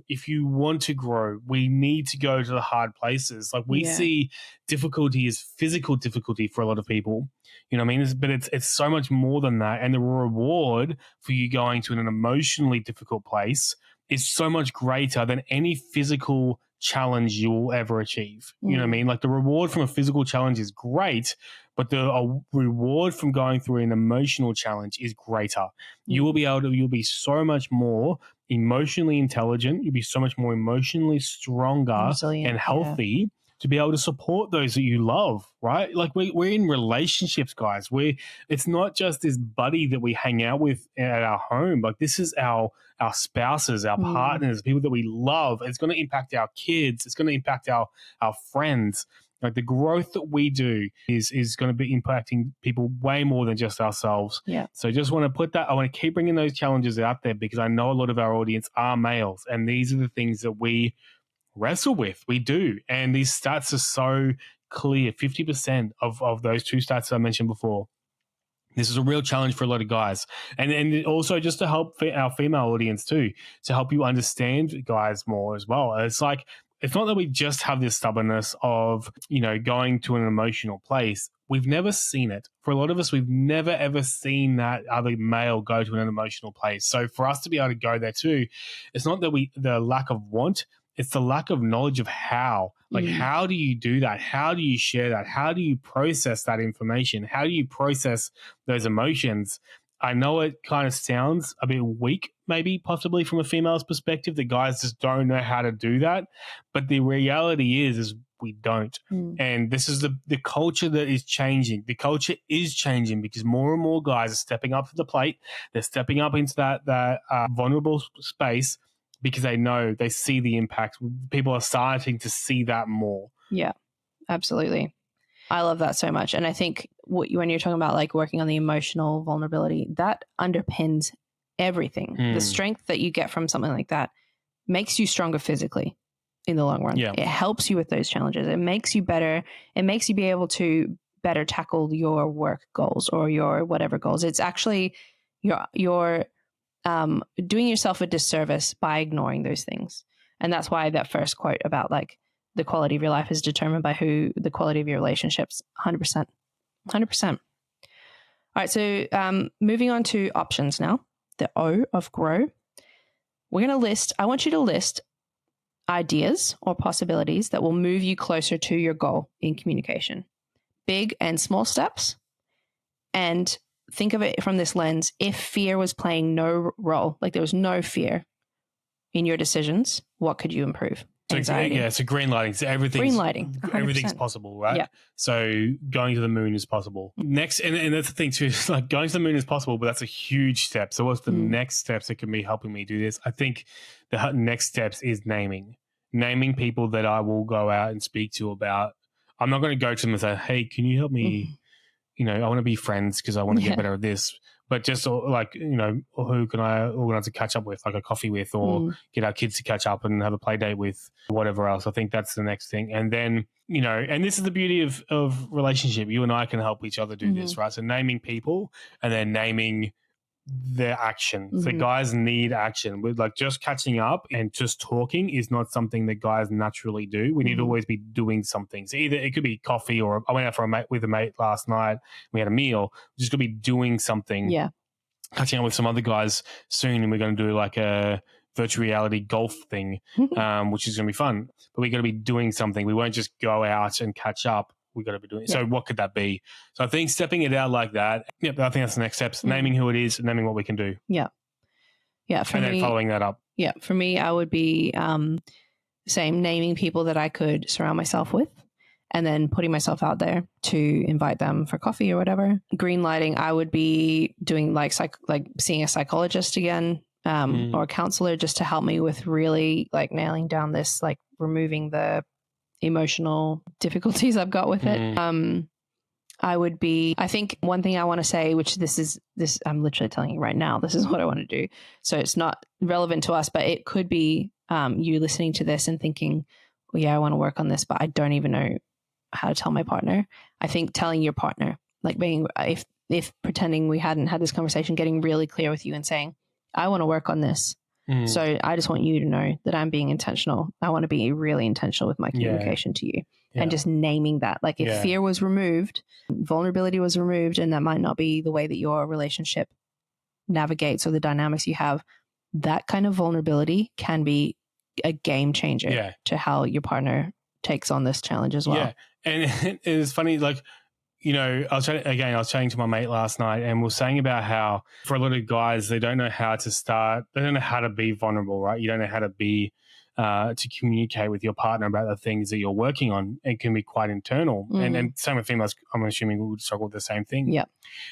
we need to go to the hard places. Like, we see difficulty as physical difficulty for a lot of people, you know what I mean? But it's so much more than that. And the reward for you going to an emotionally difficult place is so much greater than any physical challenge you will ever achieve. You know what I mean? Like, the reward from a physical challenge is great, but the reward from going through an emotional challenge is greater. You'll be so much more emotionally intelligent. You'll be so much more emotionally stronger and healthy to be able to support those that you love, right? Like, we're in relationships, guys. It's not just this buddy that we hang out with at our home. Like, this is our spouses, our partners, people that we love. It's going to impact our kids. It's going to impact our friends. Like, the growth that we do is going to be impacting people way more than just ourselves. Yeah. So just want to put that, I want to keep bringing those challenges out there, because I know a lot of our audience are males, and these are the things that we wrestle with. We do. And these stats are so clear. 50% of those two stats that I mentioned before. This is a real challenge for a lot of guys. And also just to help our female audience too, to help you understand guys more as well. It's like, it's not that we just have this stubbornness of, going to an emotional place. We've never seen it. For a lot of us, we've never, ever seen that other male go to an emotional place. So for us to be able to go there too, it's not that the lack of want, it's the lack of knowledge of how. Like, how do you do that? How do you share that? How do you process that information? How do you process those emotions? I know it kind of sounds a bit weak, maybe possibly from a female's perspective. The guys just don't know how to do that. But the reality is we don't. And this is the culture that is changing. The culture is changing because more and more guys are stepping up to the plate. They're stepping up into that vulnerable space, because they see the impact. People are starting to see that more. Yeah, absolutely. I love that so much. And I think when you're talking about like working on the emotional vulnerability, that underpins everything. The strength that you get from something like that makes you stronger physically in the long run. Yeah. It helps you with those challenges. It makes you better. It makes you be able to better tackle your work goals or your whatever goals. It's actually you're doing yourself a disservice by ignoring those things. And that's why that first quote about like the quality of your life is determined by who the quality of your relationships. 100%. 100%. All right. So moving on to options now. The O of grow. I want you to list ideas or possibilities that will move you closer to your goal in communication. Big and small steps. And think of it from this lens. If fear was playing no role, like there was no fear in your decisions, what could you improve? Anxiety. So green lighting. So everything's 100%. possible, right? Yeah. So going to the moon is possible. Next, and that's the thing too, is like going to the moon is possible, but that's a huge step. So what's the next steps that can be helping me do this? I think the next steps is naming people that I will go out and speak to about. I'm not going to go to them and say, hey, can you help me? I want to be friends because I want to get better at this. But just like, who can I organize to catch up with, like a coffee with, or get our kids to catch up and have a play date with, whatever else. I think that's the next thing. And then, and this is the beauty of relationship. You and I can help each other do this, right? So naming people and then naming their action. So guys need action. With like just catching up and just talking is not something that guys naturally do. We need to always be doing something. So either it could be coffee, or I went out with a mate last night. We had a meal. We're just going to be doing something. Yeah. Catching up with some other guys soon, and we're going to do like a virtual reality golf thing, which is going to be fun. But we're going to be doing something. We won't just go out and catch up. We got to be doing it. So what could that be? So I think stepping it out like that. Yep, I think that's the next steps. Naming who it is, naming what we can do. Yeah. Yeah. Then following that up. Yeah. For me, I would be same, naming people that I could surround myself with, and then putting myself out there to invite them for coffee or whatever. Green lighting, I would be doing like seeing a psychologist again, or a counselor, just to help me with really like nailing down this, like removing the emotional difficulties I've got with it. I think one thing I want to say, which this I'm literally telling you right now, this is what I want to do. So it's not relevant to us, but it could be you listening to this and thinking, well, yeah, I want to work on this, but I don't even know how to tell my partner. I think telling your partner, like being, if pretending we hadn't had this conversation, getting really clear with you and saying, I want to work on this. So I just want you to know that I'm being intentional. I want to be really intentional with my communication to you, and just naming that. Like if fear was removed, vulnerability was removed, and that might not be the way that your relationship navigates or the dynamics you have, that kind of vulnerability can be a game changer to how your partner takes on this challenge as well. Yeah. And it's funny, like, I was chatting to my mate last night, and we were saying about how for a lot of guys, they don't know how to start. They don't know how to be vulnerable, right? You don't know how to be, to communicate with your partner about the things that you're working on. It can be quite internal. And same with females, I'm assuming we would struggle with the same thing. Yeah.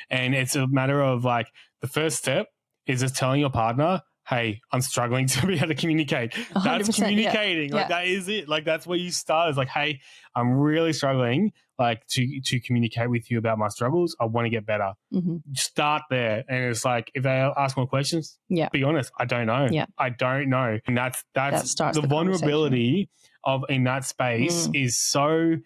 And it's a matter of like, the first step is just telling your partner, hey, I'm struggling to be able to communicate. That's communicating. Like that is it. Like that's where you start. It's like, hey, I'm really struggling like to communicate with you about my struggles. I want to get better. Start there. And it's like, if they ask more questions, be honest. I don't know. I don't know. And that's the vulnerability of in that space is so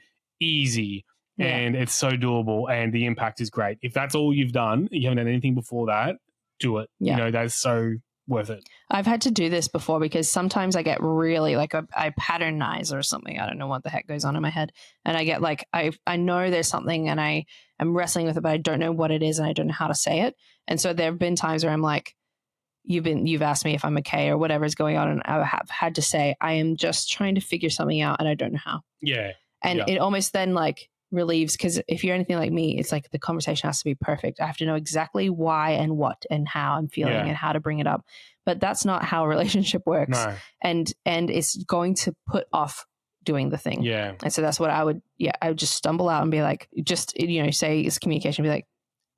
easy and it's so doable, and the impact is great. If that's all you've done, you haven't done anything before that, do it. That's so worth it. I've had to do this before because sometimes I get really like I patternize or something. I don't know what the heck goes on in my head. And I get like, I know there's something and I am wrestling with it, but I don't know what it is and I don't know how to say it. And so there have been times where I'm like, you've asked me if I'm okay or whatever's going on. And I have had to say, I am just trying to figure something out and I don't know how. Yeah. And it almost then like relieves, because if you're anything like me, it's like the conversation has to be perfect. I have to know exactly why and what and how I'm feeling and how to bring it up. But that's not how a relationship works. No. And it's going to put off doing the thing. Yeah. And so that's what I would just stumble out and be like, say it's communication, be like,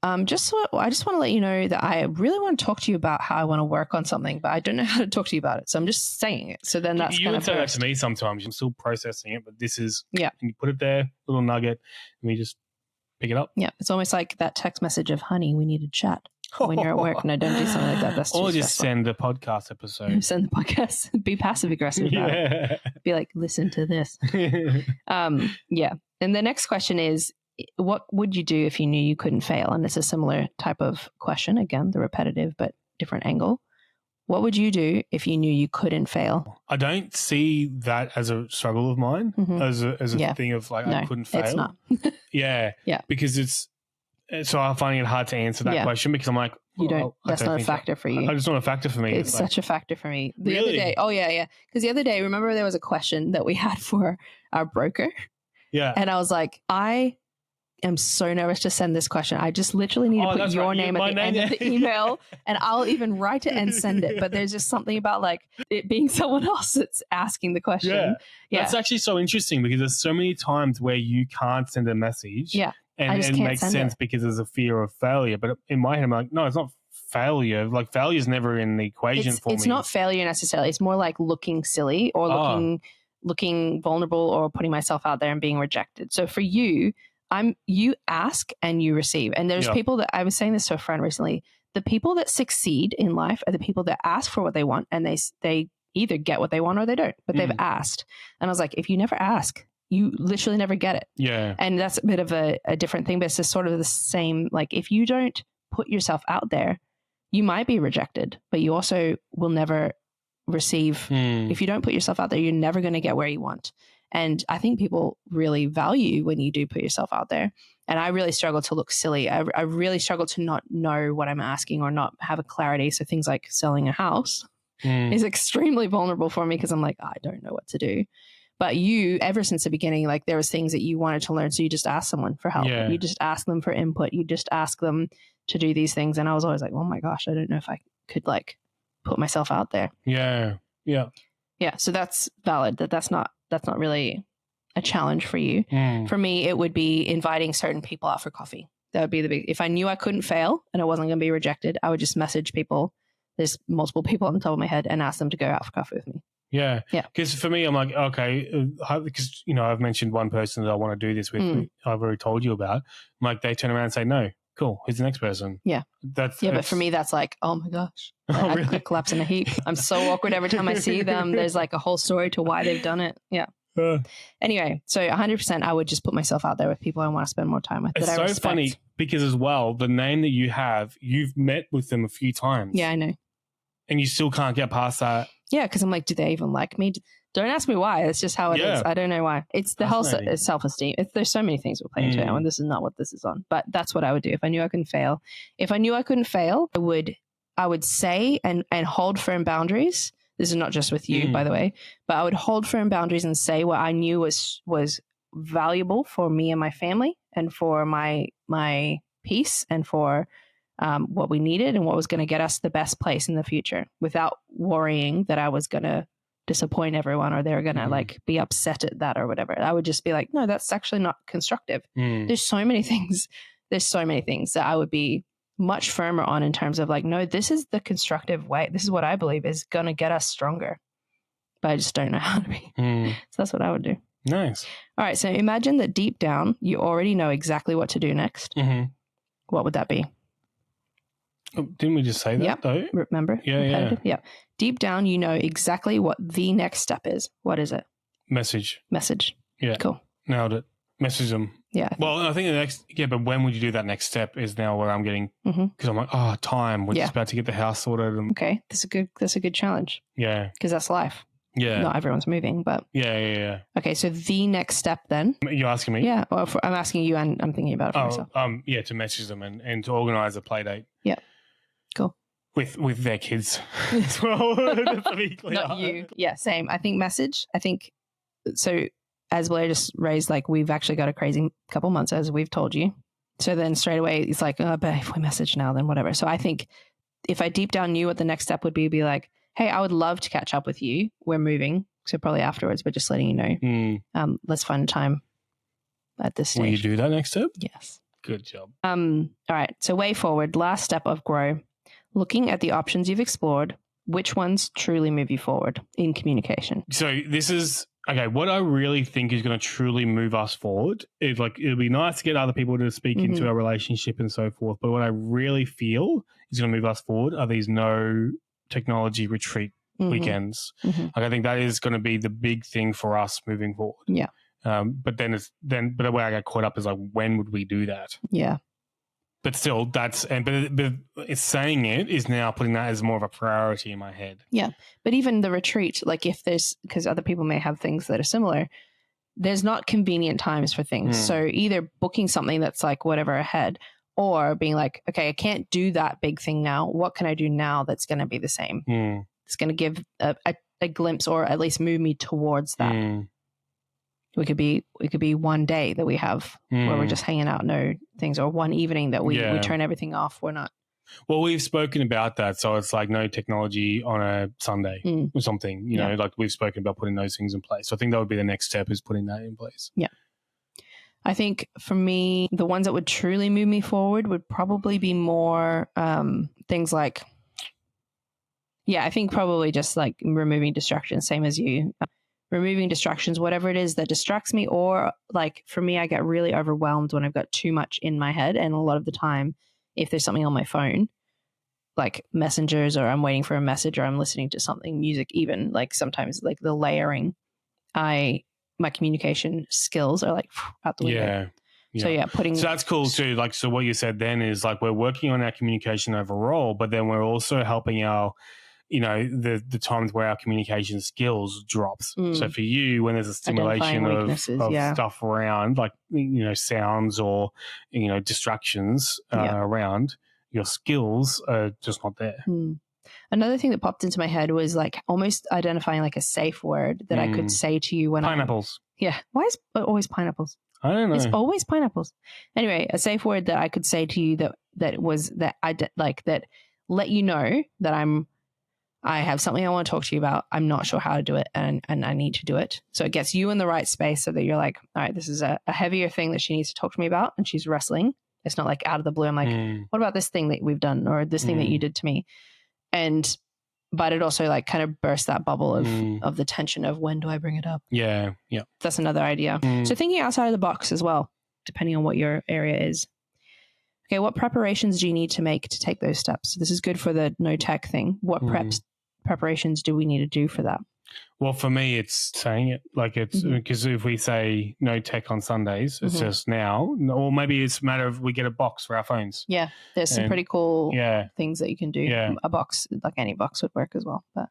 I just want to let you know that I really want to talk to you about how I want to work on something, but I don't know how to talk to you about it. So I'm just saying it. So then that's you would say that to me sometimes. I'm still processing it, but this is, and you put it there, little nugget, and we just pick it up. Yeah. It's almost like that text message of, honey, we need to chat when you're at work. And I don't do something like that. That's too Or just stressful. send a podcast episode. Send the podcast. Be passive aggressive about it. Be like, listen to this. And the next question is, what would you do if you knew you couldn't fail? And it's a similar type of question. Again, the repetitive but different angle. What would you do if you knew you couldn't fail? I don't see that as a struggle of mine, as a thing of like, I couldn't fail. It's not. Yeah. Yeah. Because so I'm finding it hard to answer that question because I'm like, that's not a factor for you. It's not a factor for me. It's such a factor for me. The Really? other day, because the other day, remember there was a question that we had for our broker? Yeah. And I was like, I am so nervous to send this question. I just literally need to put your name at the end of the email and I'll even write it and send it. But there's just something about like it being someone else that's asking the question. Yeah. That's actually so interesting because there's so many times where you can't send a message. Yeah. And it makes sense because there's a fear of failure. But in my head, I'm like, no, it's not failure. Like failure is never in the equation for me. It's not failure necessarily. It's more like looking silly or looking vulnerable or putting myself out there and being rejected. So for you, you ask and you receive. And there's people that I was saying this to a friend recently. The people that succeed in life are the people that ask for what they want and they either get what they want or they don't, but they've asked. And I was like, if you never ask, you literally never get it. Yeah. And that's a bit of a different thing, but it's just sort of the same. Like if you don't put yourself out there, you might be rejected, but you also will never receive. If you don't put yourself out there, you're never going to get where you want. And I think people really value when you do put yourself out there. And I really struggle to look silly. I really struggle to not know what I'm asking or not have a clarity. So things like selling a house is extremely vulnerable for me because I'm like, I don't know what to do. But you, ever since the beginning, like there was things that you wanted to learn. So you just asked someone for help. Yeah. You just ask them for input. You just ask them to do these things. And I was always like, oh my gosh, I don't know if I could like put myself out there. Yeah. Yeah. Yeah. So that's valid. That's not really a challenge for you. For me, it would be inviting certain people out for coffee. That would be the big, if I knew I couldn't fail and I wasn't going to be rejected, I would just message people. There's multiple people on the top of my head and ask them to go out for coffee with me. Yeah. Yeah. Because for me, I'm like, okay, because, I've mentioned one person that I want to do this with, I've already told you about. I'm like, they turn around and say, no, cool, who's the next person? Yeah. But for me, that's like, oh my gosh. I could collapse in a heap. I'm so awkward every time I see them. There's like a whole story to why they've done it. Yeah. Anyway, so 100% I would just put myself out there with people I want to spend more time with. It's so funny because as well, the name that you have, you've met with them a few times. Yeah, I know. And you still can't get past that. Yeah, because I'm like, do they even like me? Don't ask me why. It's just how it is. I don't know why. It's the whole self-esteem. There's so many things we're playing into it, and this is not what this is on. But that's what I would do if I knew I couldn't fail. If I knew I couldn't fail, I would say and hold firm boundaries. This is not just with you, by the way, but I would hold firm boundaries and say what I knew was valuable for me and my family and for my peace and for what we needed and what was going to get us the best place in the future without worrying that I was going to disappoint everyone or they're going to like be upset at that or whatever. I would just be like, no, that's actually not constructive. There's so many things that I would be much firmer on in terms of like, no, this is the constructive way. This is what I believe is going to get us stronger. But I just don't know how to be. So that's what I would do. Nice. All right. So imagine that deep down, you already know exactly what to do next. What would that be? Oh, didn't we just say that though? Remember? Yeah. Deep down, you know exactly what the next step is. What is it? Message. Yeah. Cool. Nailed it. Message them. Yeah. I think the next, but when would you do that next step is now where I'm getting, because I'm like, time. We're just about to get the house sorted. Okay. That's a good challenge. Yeah. Because that's life. Yeah. Not everyone's moving, but. Yeah. Okay. So the next step then. You're asking me? Yeah. Well, I'm asking you and I'm thinking about it for myself. Yeah, to message them and to organize a play date. Yeah. Cool. With their kids as well. To be clear. Not you. Yeah, same. I think so as Blair just raised, like we've actually got a crazy couple months as we've told you. So then straight away it's like, but if we message now, then whatever. So I think if I deep down knew what the next step would be like, hey, I would love to catch up with you. We're moving. So probably afterwards, but just letting you know. Let's find a time at this stage. Will you do that next step? Yes. Good job. All right. So way forward, last step of grow. Looking at the options you've explored, which ones truly move you forward in communication? So this is, okay, what I really think is going to truly move us forward is like, it'll be nice to get other people to speak into our relationship and so forth. But what I really feel is going to move us forward are these no technology retreat weekends. Like I think that is going to be the big thing for us moving forward. Yeah. But the way I got caught up is like, when would we do that? Yeah. But still, but it's saying it is now putting that as more of a priority in my head. Yeah. But even the retreat, like if there's, because other people may have things that are similar, there's not convenient times for things. So either booking something that's like whatever ahead, or being like, okay, I can't do that big thing now. What can I do now that's going to be the same? It's going to give a glimpse, or at least move me towards that. We could be one day that we have where we're just hanging out, no things, or one evening that we turn everything off. We're not. Well, we've spoken about that. So it's like no technology on a Sunday or something, you know, like we've spoken about putting those things in place. So I think that would be the next step, is putting that in place. Yeah. I think for me, the ones that would truly move me forward would probably be more things like, I think probably just like removing distractions, same as you. Removing distractions, whatever it is that distracts me, or like for me, I get really overwhelmed when I've got too much in my head. And a lot of the time, if there's something on my phone, like messengers, or I'm waiting for a message, or I'm listening to something, music, even like sometimes like the layering, my communication skills are like out the window. So so that's cool too. Like, so what you said then is like, we're working on our communication overall, but then we're also helping our, you know, the times where our communication skills drops. So for you, when there's a stimulation of stuff around, like, you know, sounds or, you know, distractions around, your skills are just not there. Another thing that popped into my head was like almost identifying like a safe word that I could say to you when pineapples. Why is it always pineapples? I don't know. It's always pineapples. Anyway, a safe word that I could say to you that let you know that I have something I want to talk to you about. I'm not sure how to do it, and I need to do it. So it gets you in the right space so that you're like, all right, this is a heavier thing that she needs to talk to me about, and she's wrestling. It's not like out of the blue. I'm like, what about this thing that we've done, or this thing that you did to me? But it also like kind of bursts that bubble of the tension of, when do I bring it up? Yeah. That's another idea. So thinking outside of the box as well, depending on what your area is. Okay, what preparations do you need to make to take those steps? So this is good for the no tech thing. What preparations do we need to do for that? Well, for me, it's saying it like it's because if we say no tech on Sundays, it's just now, or maybe it's a matter of we get a box for our phones. Yeah, there's some pretty cool things that you can do. Yeah. A box, like any box would work as well. But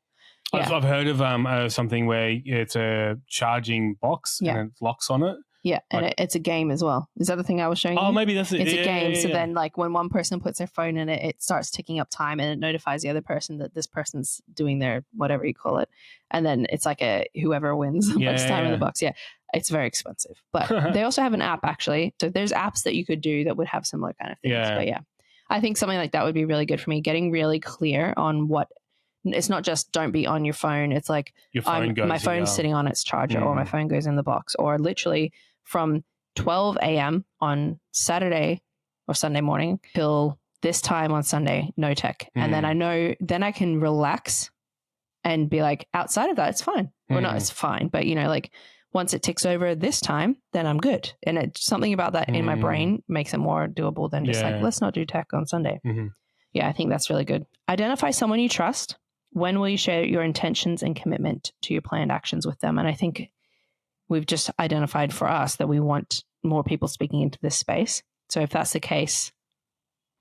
I've heard of something where it's a charging box and it locks on it. Yeah, and it's a game as well. Is that the thing I was showing you? Oh, maybe that's it. It's a game. So then like when one person puts their phone in it, it starts ticking up time, and it notifies the other person that this person's doing their whatever you call it. And then it's like whoever wins the most time in the box. Yeah, it's very expensive. But they also have an app, actually. So there's apps that you could do that would have similar kind of things. Yeah. But I think something like that would be really good for me, getting really clear on what. It's not just don't be on your phone. It's like my phone's sitting on its charger, or my phone goes in the box, or literally from 12 a.m. on Saturday or Sunday morning till this time on Sunday, no tech. And then I know, then I can relax and be like, outside of that, it's fine. Or not, it's fine. But, you know, like once it ticks over this time, then I'm good. And it's something about that in my brain makes it more doable than just like, let's not do tech on Sunday. Yeah, I think that's really good. Identify someone you trust. When will you share your intentions and commitment to your planned actions with them? And I think we've just identified for us that we want more people speaking into this space. So if that's the case,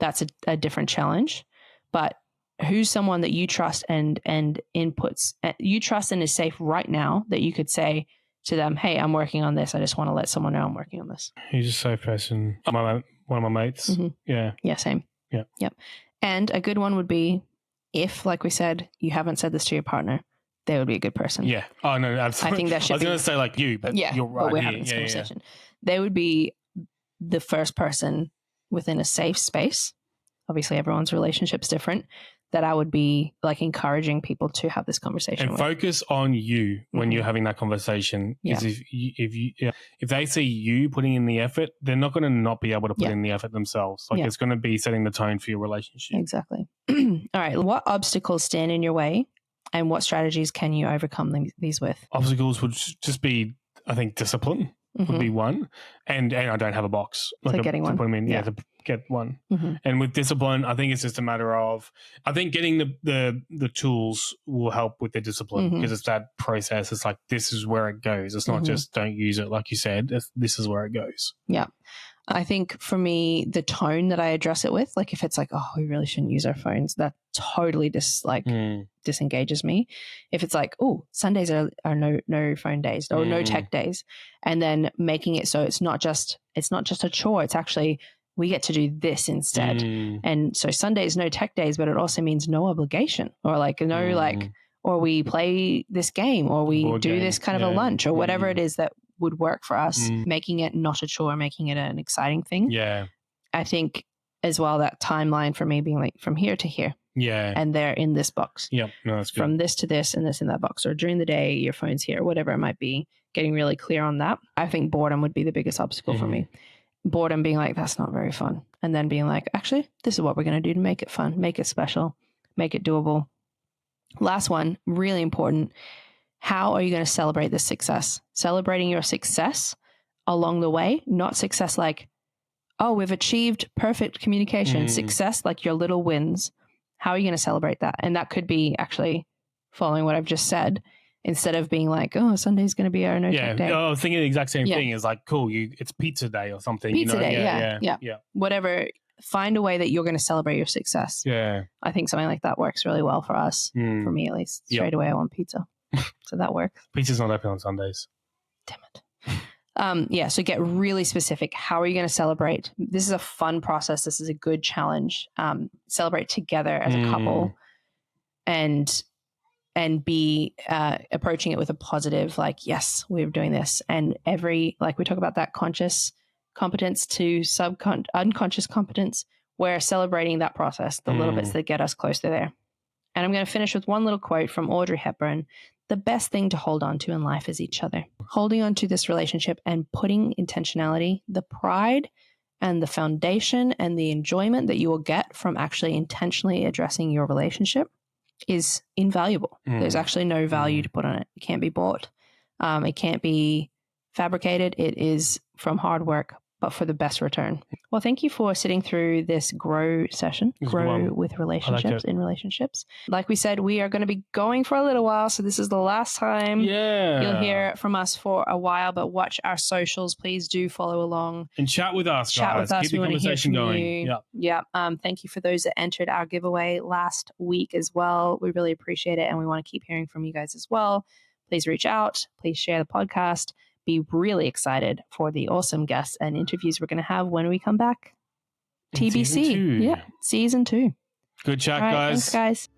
that's a different challenge. But who's someone that you trust and inputs you trust and is safe right now that you could say to them, hey, I'm working on this. I just want to let someone know I'm working on this. Who's a safe person? One of my mates. Yeah, same. Yeah. Yep. And a good one would be, if, like we said, you haven't said this to your partner, they would be a good person. Yeah. Oh, no, absolutely. I think that should I was going to say like you, but you're right. But we're having this conversation. They would be the first person within a safe space. Obviously, everyone's relationship's different. That I would be like encouraging people to have this conversation and focus on you when you're having that conversation. Because if they see you putting in the effort, they're not going to not be able to put in the effort themselves. Like it's going to be setting the tone for your relationship. Exactly. All right. What obstacles stand in your way, and what strategies can you overcome these with? Obstacles would just be, I think, discipline would be one, and I don't have a box. Like getting one. To put them in, to get one. And with discipline, I think it's just a matter of, I think getting the tools will help with the discipline, because it's that process. It's like, this is where it goes. It's not just don't use it, like you said. This is where it goes. Yeah. I think for me, the tone that I address it with, like if it's like, oh, we really shouldn't use our phones, that totally disengages me. If it's like, oh, Sundays are no phone days or no tech days, and then making it so it's not just a chore. It's actually, we get to do this instead. And so Sunday is no tech days, but it also means no obligation or like no like, or we play this game or we Board do game. this kind of a lunch or whatever it is that would work for us, making it not a chore, making it an exciting thing. Yeah. I think as well that timeline for me being like from here to here. Yeah. And they're in this box. Yep. No, that's good. From this to this and this in that box, or during the day, your phone's here, whatever it might be, getting really clear on that. I think boredom would be the biggest obstacle for me. Boredom being like, that's not very fun. And then being like, actually, this is what we're going to do to make it fun, make it special, make it doable. Last one, really important. How are you going to celebrate this success? Celebrating your success along the way, not success like, oh, we've achieved perfect communication. Success like your little wins. How are you going to celebrate that? And that could be actually following what I've just said, instead of being like, oh, Sunday's going to be our no tech day. I was thinking the exact same thing. Is like, cool, it's pizza day or something. Pizza day, yeah. Whatever. Find a way that you're going to celebrate your success. Yeah. I think something like that works really well for us. For me, at least. Straight away, I want pizza. So that works. Pizza's not open on Sundays. Damn it. So get really specific. How are you going to celebrate? This is a fun process. This is a good challenge. Celebrate together as a couple and be approaching it with a positive, like, yes, we're doing this. And like we talk about that conscious competence to unconscious competence, we're celebrating that process, the little bits that get us closer there. And I'm going to finish with one little quote from Audrey Hepburn. The best thing to hold on to in life is each other. Holding on to this relationship and putting intentionality, the pride and the foundation and the enjoyment that you will get from actually intentionally addressing your relationship is invaluable. There's actually no value to put on it. It can't be bought. It can't be fabricated. It is from hard work, but for the best return. Well, thank you for sitting through this grow session, grow with relationships, in relationships. Like we said, we are going to be going for a little while. So this is the last time you'll hear from us for a while, but watch our socials. Please do follow along. And chat with us, guys. Keep the conversation going. Yeah. Thank you for those that entered our giveaway last week as well. We really appreciate it. And we want to keep hearing from you guys as well. Please reach out. Please share the podcast. Be really excited for the awesome guests and interviews we're going to have when we come back. TBC. Season 2. Season 2. Good chat, All right, guys. Thanks, guys.